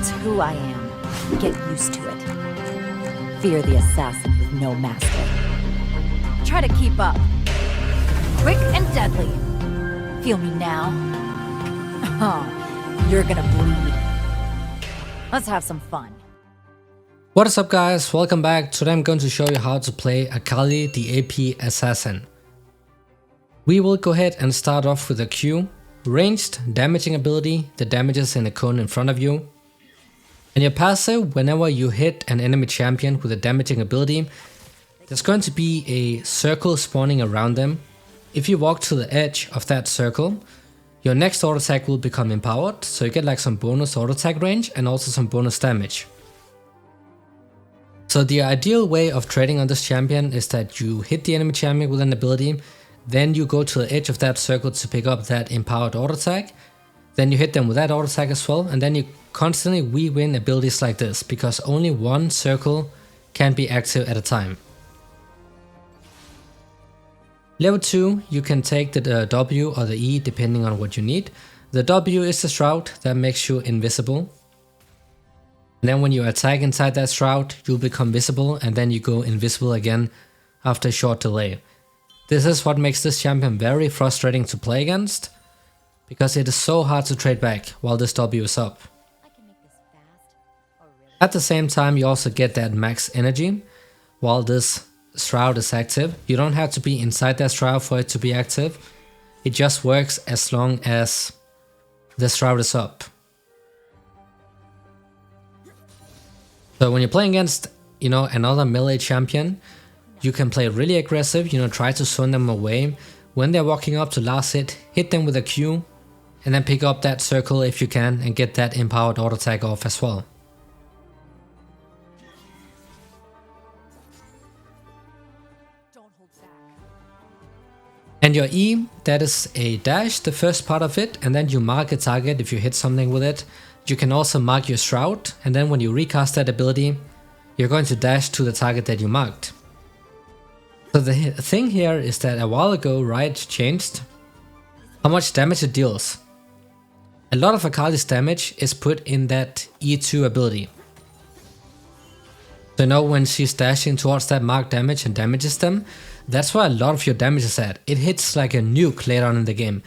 It's who I am. Get used to it. Fear the assassin with no master. Try to keep up. Quick and deadly. Feel me now? Oh, you're gonna bleed. Let's have some fun. What is up, guys? Welcome back. Today I'm going to show you how to play Akali, the AP assassin. We will go ahead and start off with a Q, ranged damaging ability that damages in a cone in front of you. And your passive, whenever you hit an enemy champion with a damaging ability, there's going to be a circle spawning around them. If you walk to the edge of that circle, your next auto attack will become empowered, so you get like some bonus auto attack range and also some bonus damage. So the ideal way of trading on this champion is that you hit the enemy champion with an ability, then you go to the edge of that circle to pick up that empowered auto attack, then you hit them with that auto attack as well, and then you constantly re-win abilities like this, because only one circle can be active at a time. Level 2, you can take the W or the E depending on what you need. The W is the shroud that makes you invisible. And then when you attack inside that shroud, you'll become visible and then you go invisible again after a short delay. This is what makes this champion very frustrating to play against, because it is so hard to trade back while this W is up. At the same time, you also get that max energy while this shroud is active. You don't have to be inside that shroud for it to be active. It just works as long as the shroud is up. So when you're playing against, another melee champion, you can play really aggressive, try to stun them away. When they're walking up to last hit them with a Q, and then pick up that circle if you can and get that empowered auto attack off as well. And your E, that is a dash, the first part of it, and then you mark a target if you hit something with it. You can also mark your shroud, and then when you recast that ability, you're going to dash to the target that you marked. So the thing here is that a while ago Riot changed how much damage it deals. A lot of Akali's damage is put in that E2 ability. So when she's dashing towards that marked damage and damages them, that's where a lot of your damage is at. It hits like a nuke later on in the game.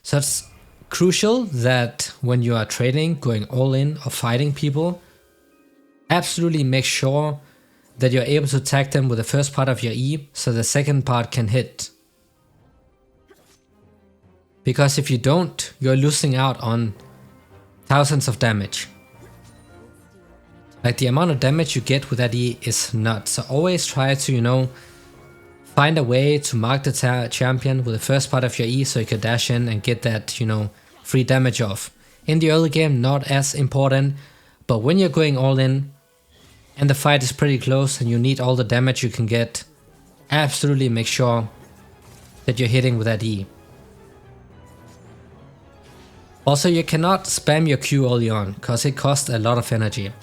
So it's crucial that when you are trading, going all in or fighting people, absolutely make sure that you're able to attack them with the first part of your E so the second part can hit. Because if you don't, you're losing out on thousands of damage. Like the amount of damage you get with that E is nuts. So always try to, find a way to mark the champion with the first part of your E so you can dash in and get that, free damage off. In the early game, not as important, but when you're going all in and the fight is pretty close and you need all the damage you can get, absolutely make sure that you're hitting with that E. Also, you cannot spam your Q early on, because it costs a lot of energy.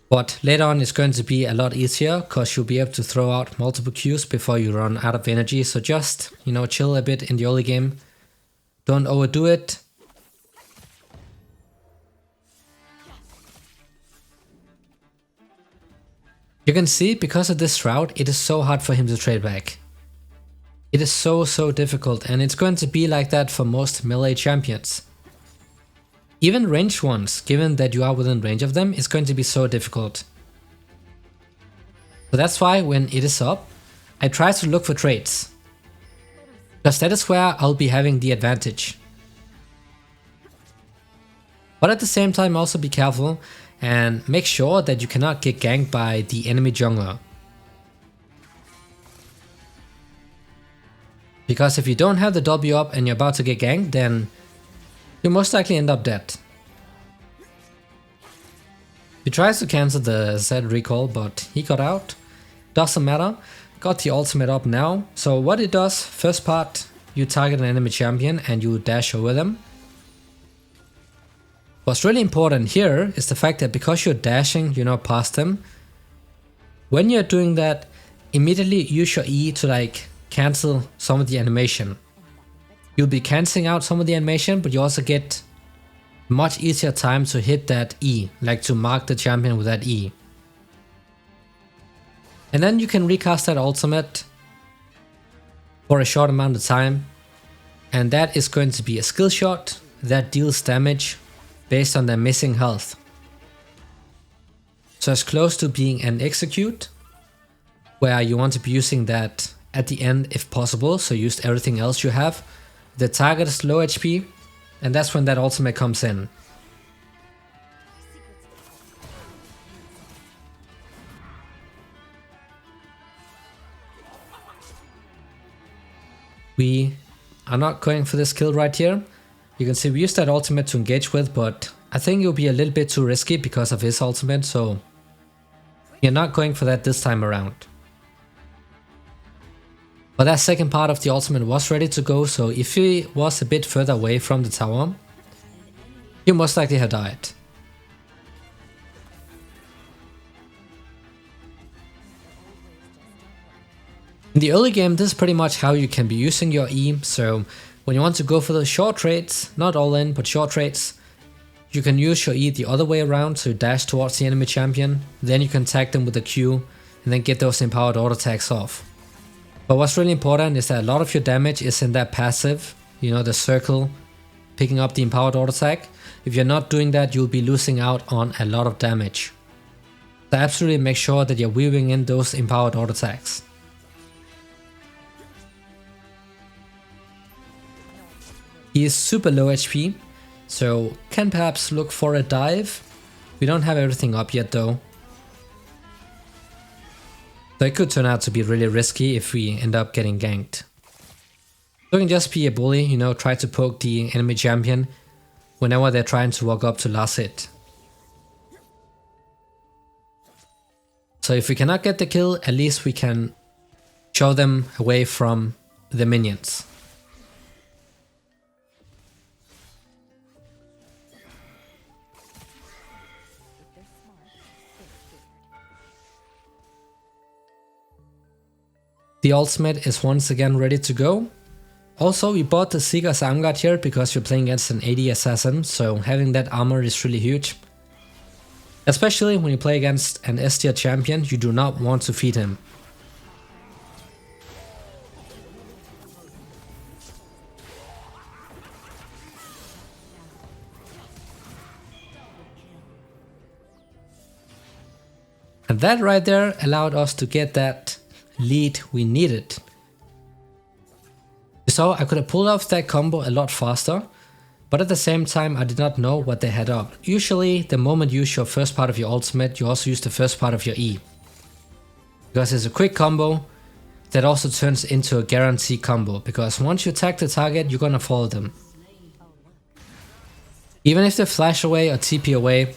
But later on it's going to be a lot easier, because you'll be able to throw out multiple Qs before you run out of energy. So just, chill a bit in the early game. Don't overdo it. You can see, because of this shroud, it is so hard for him to trade back. It is so difficult, and it's going to be like that for most melee champions. Even ranged ones, given that you are within range of them, is going to be so difficult. So that's why when it is up, I try to look for trades, because that is where I'll be having the advantage. But at the same time, also be careful and make sure that you cannot get ganked by the enemy jungler. Because if you don't have the W up and you're about to get ganked, then you'll most likely end up dead. He tries to cancel the Z recall, but he got out. Doesn't matter. Got the ultimate up now. So what it does, first part, you target an enemy champion and you dash over them. What's really important here is the fact that because you're dashing, past them, when you're doing that, immediately use your E to cancel some of the animation. You'll be cancelling out some of the animation, but you also get much easier time to hit that E, like to mark the champion with that E. And then you can recast that ultimate for a short amount of time, and that is going to be a skill shot that deals damage based on their missing health. So it's close to being an execute, where you want to be using that at the end if possible, so use everything else you have. The target is low HP, and that's when that ultimate comes in. We are not going for this kill right here. You can see we used that ultimate to engage with, but I think it will be a little bit too risky because of his ultimate, so we're not going for that this time around. But that second part of the ultimate was ready to go, so if he was a bit further away from the tower, he most likely had died. In the early game, this is pretty much how you can be using your E, so when you want to go for the short trades, not all in, but short trades, you can use your E the other way around, so dash towards the enemy champion, then you can tag them with a Q, and then get those empowered auto attacks off. But what's really important is that a lot of your damage is in that passive, you know, the circle, picking up the empowered auto attack. If you're not doing that, you'll be losing out on a lot of damage. So absolutely make sure that you're weaving in those empowered auto attacks. He is super low HP, so can perhaps look for a dive. We don't have everything up yet though. So it could turn out to be really risky if we end up getting ganked. So you can just be a bully, you know, try to poke the enemy champion whenever they're trying to walk up to last hit. So if we cannot get the kill, at least we can show them away from the minions. The ultimate is once again ready to go. Also, we bought the Seeker's Arm Guard here because we're playing against an AD assassin, so having that armor is really huge. Especially when you play against an S tier champion, you do not want to feed him. And that right there allowed us to get that lead we needed. So I could have pulled off that combo a lot faster, but at the same time I did not know what they had up. Usually the moment you use your first part of your ultimate, you also use the first part of your E. Because it's a quick combo that also turns into a guaranteed combo, because once you attack the target, you're gonna follow them. Even if they flash away or TP away,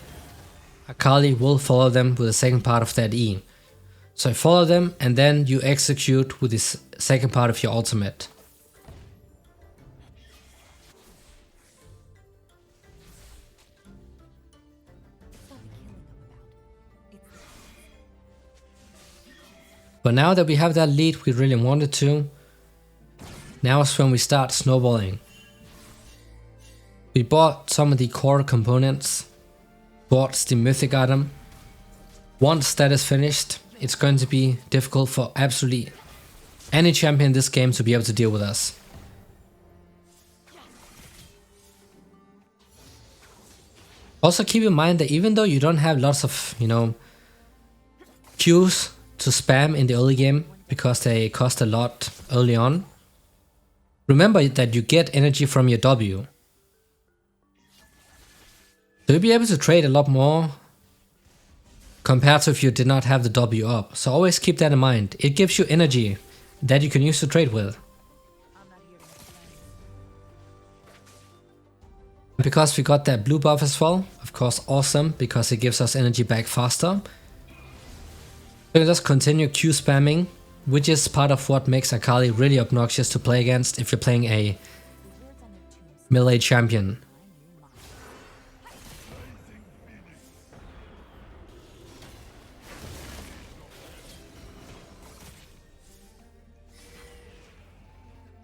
Akali will follow them with the second part of that E. So follow them and then you execute with this second part of your ultimate. But now that we have that lead we really wanted to, now is when we start snowballing. We bought some of the core components towards the mythic item. Once that is finished, it's going to be difficult for absolutely any champion in this game to be able to deal with us. Also keep in mind that even though you don't have lots of, you know, Qs to spam in the early game because they cost a lot early on, remember that you get energy from your W. So you'll be able to trade a lot more compared to if you did not have the W up. So always keep that in mind. It gives you energy that you can use to trade with. Because we got that blue buff as well, of course awesome, because it gives us energy back faster. So just continue Q spamming, which is part of what makes Akali really obnoxious to play against if you're playing a melee champion.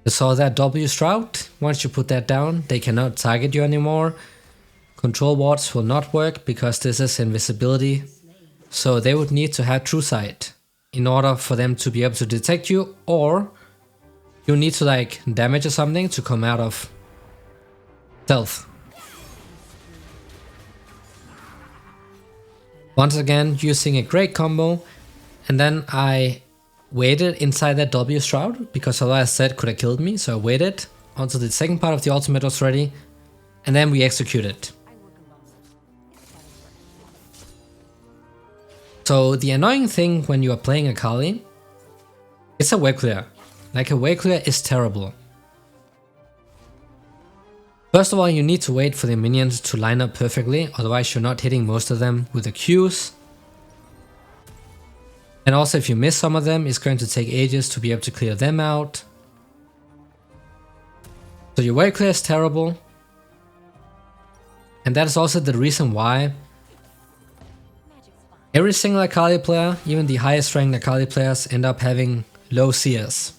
So that W Stroud, once you put that down, they cannot target you anymore. control wards will not work because this is invisibility. So they would need to have true sight in order for them to be able to detect you, or you need to like damage or something to come out of stealth. Once again, using a great combo, and then I waited inside that W shroud because otherwise Zed could have killed me, so I waited until the second part of the ultimate was ready, and then we executed. So the annoying thing when you are playing Akali, it's a wave clear. Like a wave clear is terrible. First of all, you need to wait for the minions to line up perfectly, otherwise you're not hitting most of them with the Qs. And also if you miss some of them, it's going to take ages to be able to clear them out. So your wave clear is terrible. And that is also the reason why every single Akali player, even the highest ranked Akali players, end up having low CS.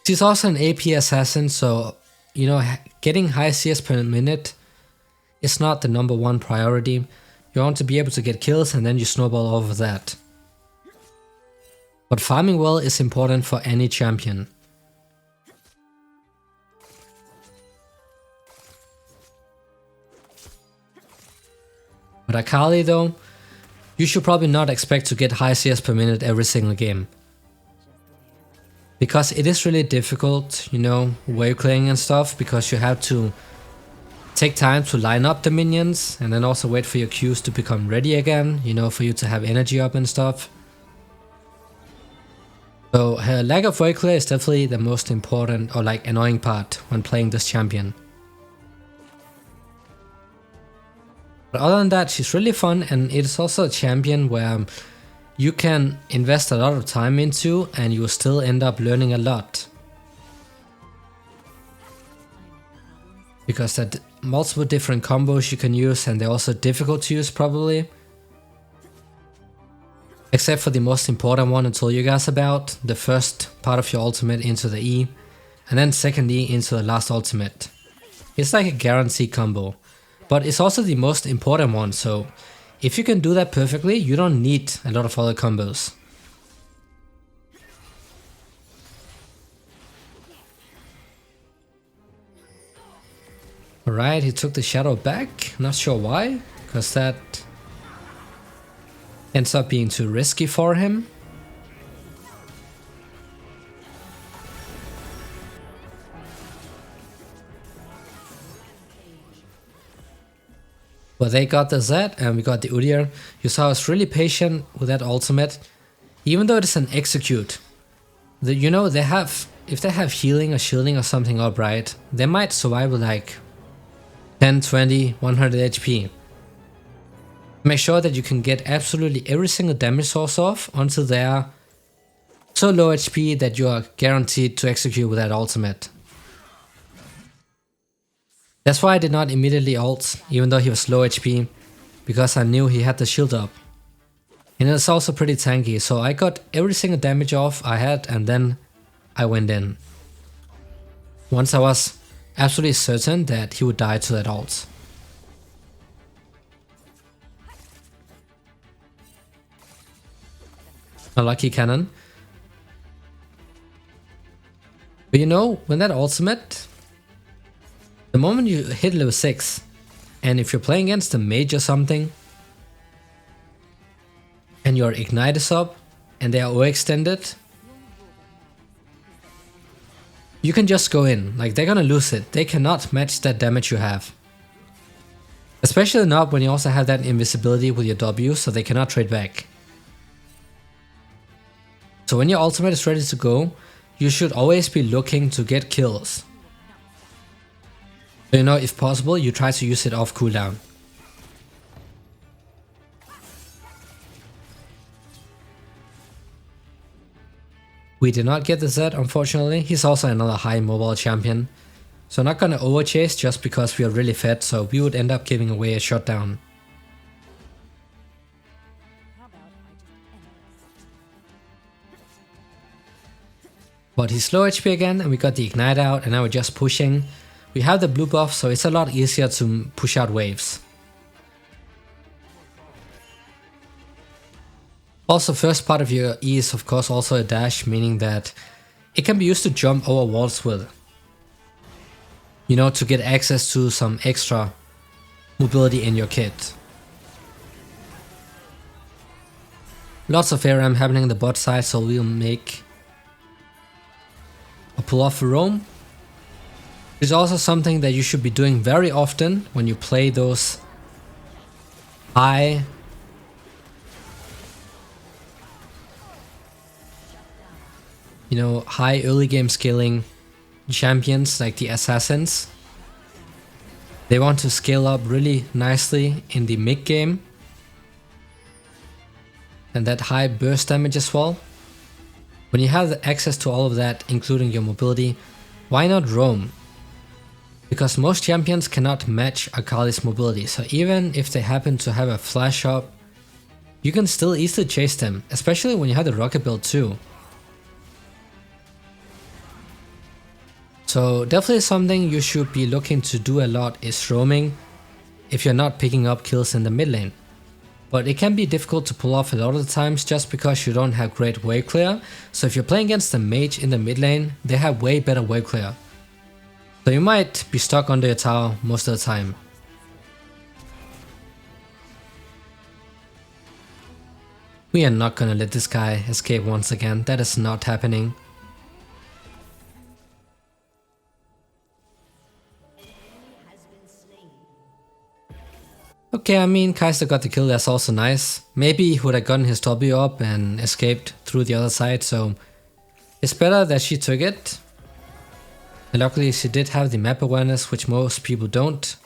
She's also an AP assassin, so you know, getting high CS per minute is not the #1 priority. You want to be able to get kills and then you snowball over that. But farming well is important for any champion. But Akali though, you should probably not expect to get high CS per minute every single game. Because it is really difficult, you know, wave clearing and stuff, because you have to take time to line up the minions and then also wait for your Qs to become ready again, you know, for you to have energy up and stuff. So lack of wave clear is definitely the most important or like annoying part when playing this champion. But other than that, she's really fun, and it is also a champion where you can invest a lot of time into and you will still end up learning a lot. Because there are multiple different combos you can use, and they're also difficult to use probably. Except for the most important one I told you guys about, the first part of your ultimate into the E, and then second E into the last ultimate. It's like a guaranteed combo, but it's also the most important one, so if you can do that perfectly, you don't need a lot of other combos. Alright, he took the shadow back, not sure why, because that ends up being too risky for him. But they got the Z and we got the Udyr. You saw I was really patient with that ultimate. Even though it is an execute, you know, they have, if they have healing or shielding or something up right, they might survive with like 10, 20, 100 HP. Make sure that you can get absolutely every single damage source off until they are so low HP that you are guaranteed to execute with that ultimate. That's why I did not immediately ult, even though he was low HP, because I knew he had the shield up. And it's also pretty tanky, so I got every single damage off I had and then I went in. Once I was absolutely certain that he would die to that ult. A lucky cannon. But you know, when that ultimate, the moment you hit level 6, and if you're playing against a mage or something, and your ignite is up, and they are overextended, you can just go in, like they're gonna lose it, they cannot match that damage you have. Especially not when you also have that invisibility with your W, so they cannot trade back. So when your ultimate is ready to go, you should always be looking to get kills. So, you know, if possible, you try to use it off cooldown. We did not get the Z, unfortunately. He's also another high mobile champion. So not gonna overchase just because we are really fed, so we would end up giving away a shutdown. But he's low HP again, and we got the ignite out, and now we're just pushing. We have the blue buff, so it's a lot easier to push out waves. Also, first part of your E is of course also a dash, meaning that it can be used to jump over walls with. You know, to get access to some extra mobility in your kit. Lots of ARM happening in the bot side, so we'll make a pull off a roam. It's also something that you should be doing very often when you play those high high early game scaling champions like the assassins. They want to scale up really nicely in the mid game. And that high burst damage as well. When you have the access to all of that, including your mobility, why not roam? Because most champions cannot match Akali's mobility, so even if they happen to have a flash up, you can still easily chase them, especially when you have the rocket build too. So definitely something you should be looking to do a lot is roaming if you're not picking up kills in the mid lane. But it can be difficult to pull off a lot of the times just because you don't have great wave clear. So if you're playing against the mage in the mid lane, they have way better wave clear. So you might be stuck under your tower most of the time. We are not gonna let this guy escape once again, that is not happening. Okay, I mean, Kaiser got the kill, that's also nice. Maybe he would have gotten his W up and escaped through the other side, so it's better that she took it. And luckily she did have the map awareness, which most people don't.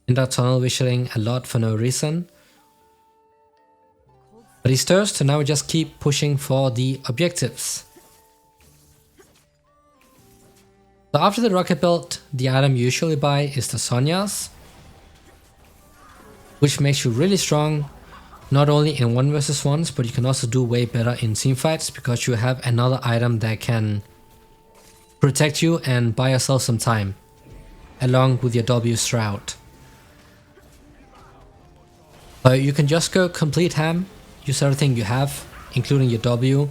End up tunnel visioning a lot for no reason. But he stirs, so now we just keep pushing for the objectives. So after the rocket belt, the item you usually buy is the Sonya's, which makes you really strong, not only in 1 versus 1s, but you can also do way better in team fights because you have another item that can protect you and buy yourself some time, along with your W Shroud. So you can just go complete ham, use everything you have, including your W.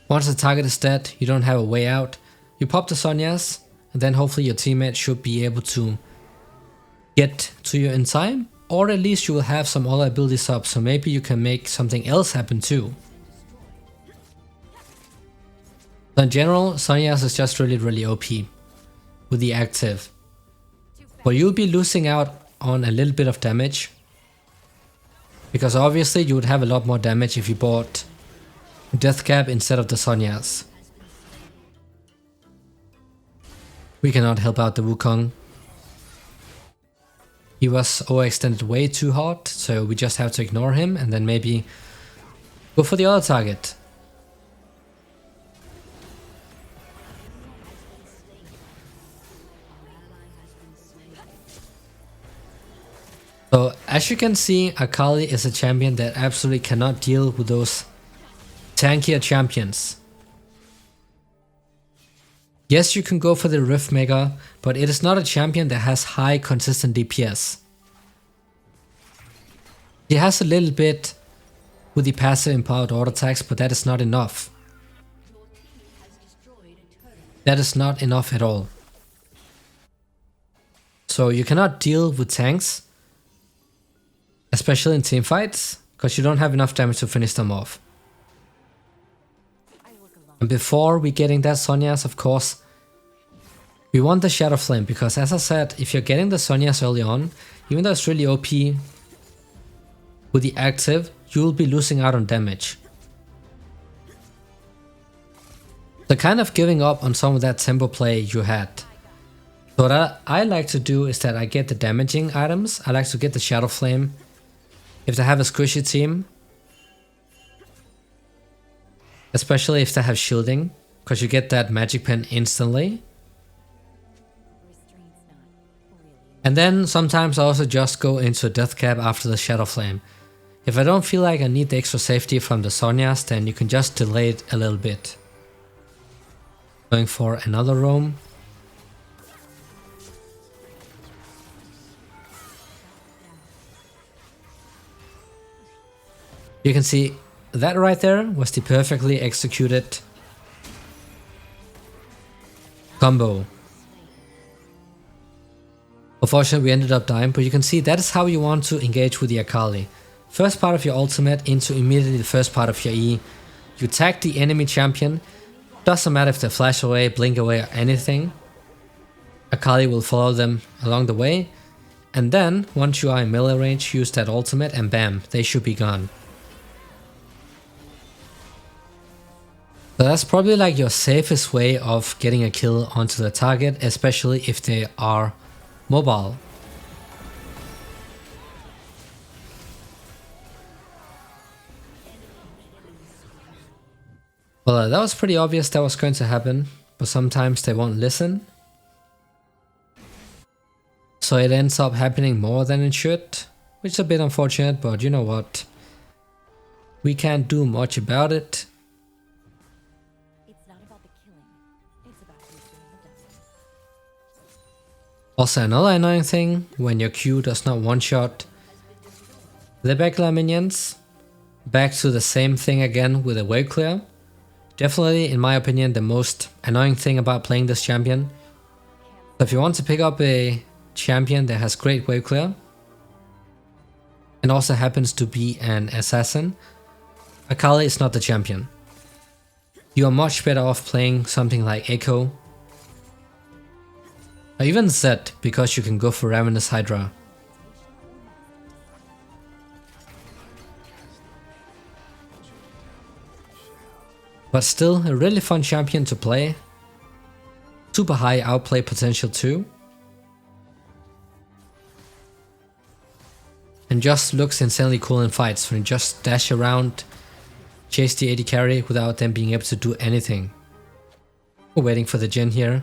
Once the target is dead, you don't have a way out, you pop the Sonya's, and then hopefully your teammate should be able to get to you in time. Or at least you will have some other abilities up, so maybe you can make something else happen too. So in general, Sonya's is just really OP with the active. But you'll be losing out on a little bit of damage. Because obviously you would have a lot more damage if you bought Death Cap instead of the Sonya's. We cannot help out the Wukong. He was overextended way too hard, so we just have to ignore him and then maybe go for the other target. So as you can see, Akali is a champion that absolutely cannot deal with those tankier champions. Yes, you can go for the Rift Mega, but it is not a champion that has high consistent DPS. He has a little bit with the passive empowered auto attacks, but that is not enough. That is not enough at all. So you cannot deal with tanks, especially in team fights, because you don't have enough damage to finish them off. And before we getting that Sonya's, of course, we want the Shadow Flame, because as I said, if you're getting the Sonya's early on, even though it's really OP with the active, you will be losing out on damage. So kind of giving up on some of that tempo play you had. So what I like to do is that I get the damaging items. I like to get the Shadow Flame if they have a squishy team. Especially if they have shielding, because you get that magic pen instantly. And then sometimes I also just go into a Death Cap after the Shadow Flame. If I don't feel like I need the extra safety from the Sonya's, then you can just delay it a little bit. Going for another roam. You can see that right there was the perfectly executed combo. Unfortunately, we ended up dying, but you can see that is how you want to engage with the Akali. First part of your ultimate into immediately the first part of your E. You tag the enemy champion. Doesn't matter if they flash away, blink away, or anything. Akali will follow them along the way. And then, once you are in melee range, use that ultimate and bam, they should be gone. So that's probably like your safest way of getting a kill onto the target, especially if they are mobile. Well, that was pretty obvious that was going to happen, but sometimes they won't listen. So it ends up happening more than it should, which is a bit unfortunate, but you know what? We can't do much about it. It's not about the killing. It's about who's doing the dying. Also another annoying thing, when your Q does not one-shot the backline minions. Back to the same thing again with a wave clear. Definitely, in my opinion, the most annoying thing about playing this champion. So if you want to pick up a champion that has great wave clear and also happens to be an assassin, Akali is not the champion. You are much better off playing something like Echo or even Zed, because you can go for Ravenous Hydra. But still a really fun champion to play. Super high outplay potential too. And just looks insanely cool in fights when you just dash around, chase the AD carry without them being able to do anything. We're waiting for the gen here.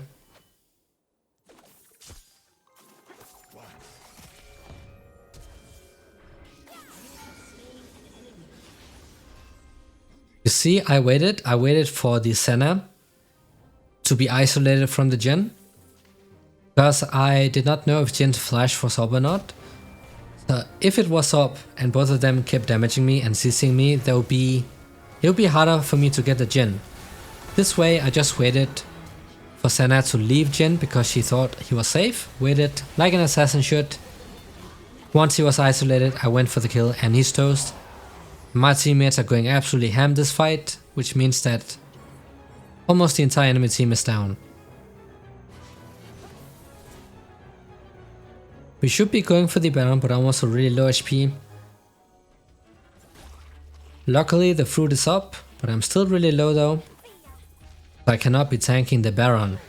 You see, I waited for the Senna to be isolated from the gen, because I did not know if Gen's flash was up or not. So if it was up and both of them kept damaging me and CCing me, it would be harder for me to get the gen. This way I just waited for Senna to leave gen because she thought he was safe, waited like an assassin should. Once he was isolated, I went for the kill and he's toast. My teammates are going absolutely ham this fight, which means that almost the entire enemy team is down. We should be going for the Baron, but I'm also really low HP. Luckily the fruit is up, but I'm still really low though. So I cannot be tanking the Baron.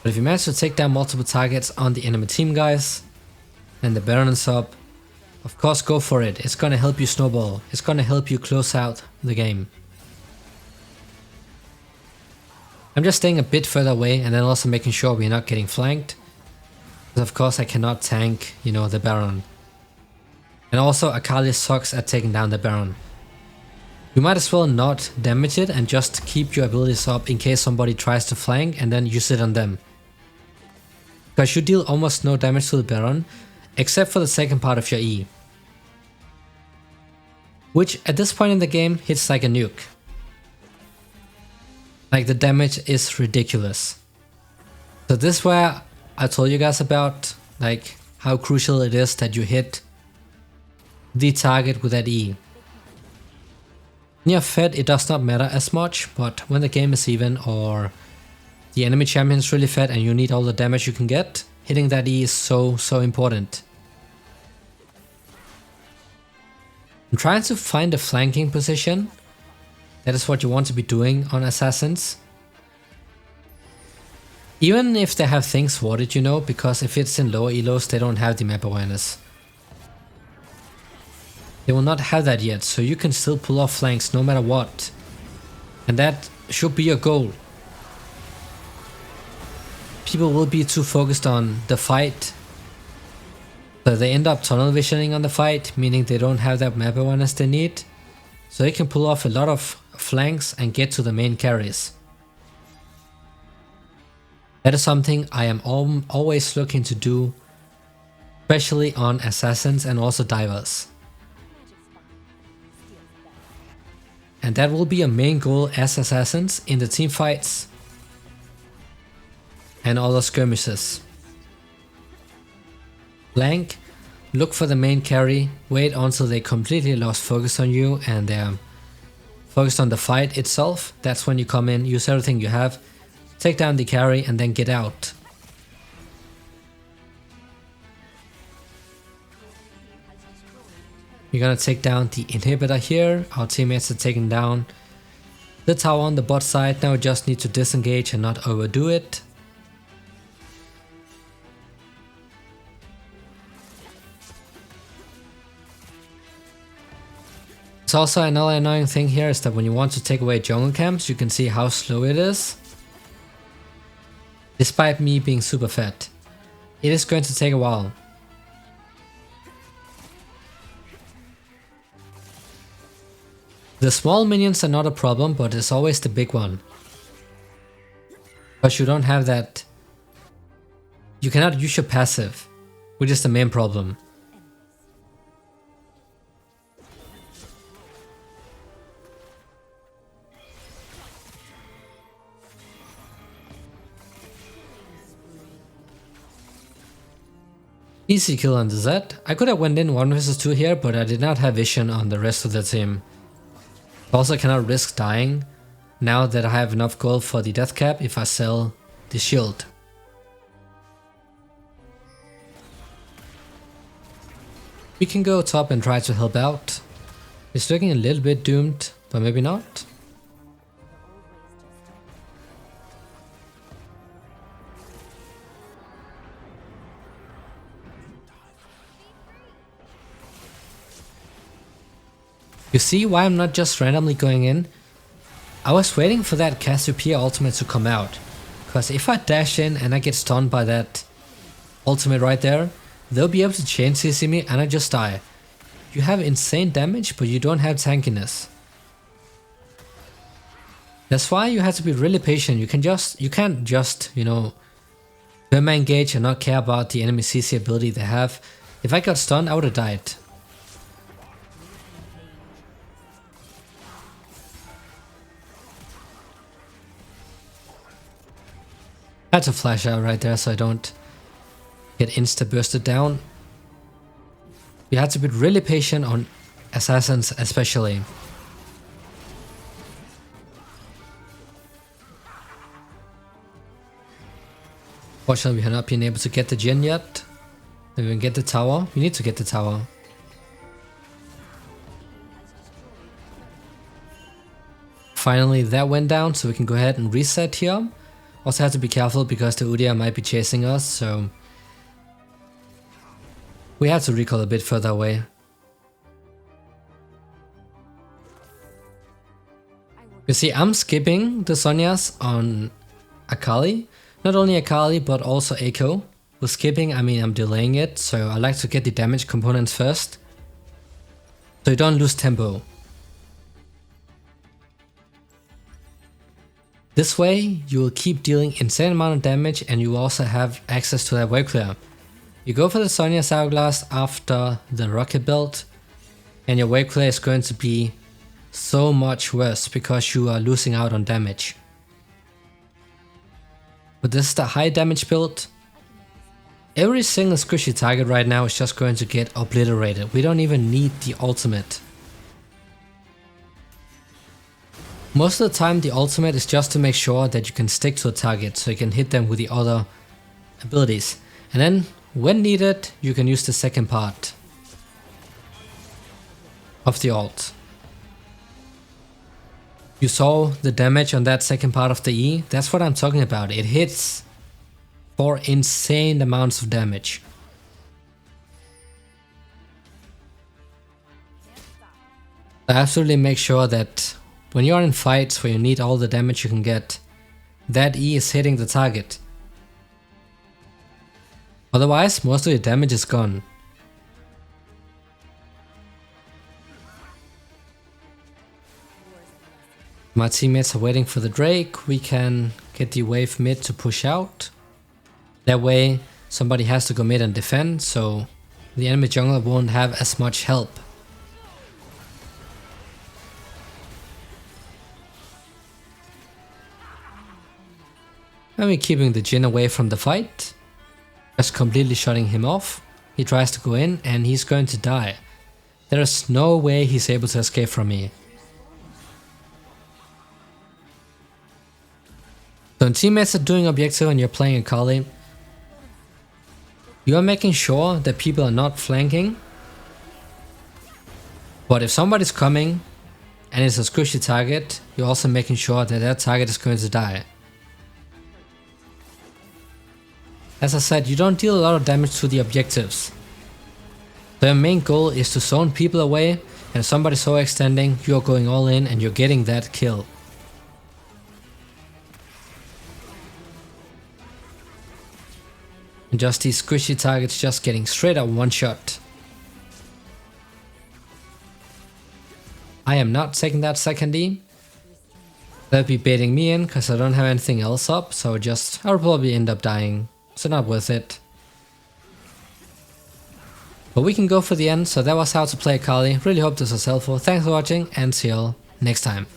But if you manage to take down multiple targets on the enemy team, guys, and the Baron is up, of course go for it. It's gonna help you snowball. It's gonna help you close out the game. I'm just staying a bit further away and then also making sure we're not getting flanked. Because of course I cannot tank, you know, the Baron. And also Akali sucks at taking down the Baron. You might as well not damage it and just keep your abilities up in case somebody tries to flank and then use it on them. Because you deal almost no damage to the Baron, except for the second part of your E. Which at this point in the game hits like a nuke. Like the damage is ridiculous. So this is where I told you guys about like how crucial it is that you hit the target with that E. When you're fed, it does not matter as much, but when the game is even or the enemy champion is really fed and you need all the damage you can get, hitting that E is so important. I'm trying to find a flanking position. That is what you want to be doing on assassins. Even if they have things warded, you know, because if it's in lower elos, they don't have the map awareness. They will not have that yet, so you can still pull off flanks no matter what. And that should be your goal. People will be too focused on the fight, so they end up tunnel visioning on the fight, meaning they don't have that map awareness they need. So they can pull off a lot of flanks and get to the main carries. That is something I am always looking to do, especially on assassins and also divers. And that will be your main goal as assassins in the team fights and other skirmishes. Flank, look for the main carry, wait until they completely lost focus on you and they're focused on the fight itself. That's when you come in, use everything you have, take down the carry and then get out. We're gonna take down the inhibitor here. Our teammates are taking down the tower on the bot side. Now we just need to disengage and not overdo it. It's also another annoying thing here is that when you want to take away jungle camps, you can see how slow it is. Despite me being super fat, it is going to take a while. The small minions are not a problem, but it's always the big one. Because you don't have that... You cannot use your passive, which is the main problem. Easy kill on the Z. I could have went in 1 vs 2 here, but I did not have vision on the rest of the team. Also cannot risk dying now that I have enough gold for the death cap if I sell the shield. We can go top and try to help out. It's looking a little bit doomed, but maybe not. You see why I'm not just randomly going in? I was waiting for that Cassiopeia ultimate to come out. Because if I dash in and I get stunned by that ultimate right there, they'll be able to chain CC me and I just die. You have insane damage, but you don't have tankiness. That's why you have to be really patient. You can't just, you know, perma engage and not care about the enemy CC ability they have. If I got stunned, I would have died. I had to flash out right there so I don't get insta bursted down. You have to be really patient on assassins especially. Fortunately we have not been able to get the gen yet. Maybe we can get the tower. We need to get the tower. Finally that went down, so we can go ahead and reset here. Also have to be careful because the Udyr might be chasing us, so we have to recall a bit further away. You see, I'm skipping the Zhonya's on Akali. Not only Akali, but also Echo. With skipping, I mean I'm delaying it, so I like to get the damage components first, so you don't lose tempo. This way, you will keep dealing insane amount of damage and you will also have access to that wave clear. You go for the Zhonya's Hourglass after the rocket build, and your wave clear is going to be so much worse because you are losing out on damage. But this is the high damage build. Every single squishy target right now is just going to get obliterated. We don't even need the ultimate. Most of the time the ultimate is just to make sure that you can stick to a target so you can hit them with the other abilities. And then when needed you can use the second part of the ult. You saw the damage on that second part of the E? That's what I'm talking about. It hits for insane amounts of damage. I absolutely make sure that when you are in fights where you need all the damage you can get, that E is hitting the target. Otherwise, most of your damage is gone. My teammates are waiting for the Drake. We can get the wave mid to push out. That way, somebody has to go mid and defend, so the enemy jungler won't have as much help. And we're keeping the Jhin away from the fight. Just completely shutting him off. He tries to go in and he's going to die. There is no way he's able to escape from me. So when teammates are doing objective and you're playing Akali, you are making sure that people are not flanking. But if somebody's coming and it's a squishy target, you're also making sure that that target is going to die. As I said, you don't deal a lot of damage to the objectives. The main goal is to zone people away, and if somebody's so extending, you're going all in and you're getting that kill. And just these squishy targets just getting straight up one shot. I am not taking that second E. That'd be baiting me in because I don't have anything else up, so I'll probably end up dying, so not worth it. But we can go for the end, so that was how to play Akali. Really hope this was helpful. Thanks for watching and see you all next time.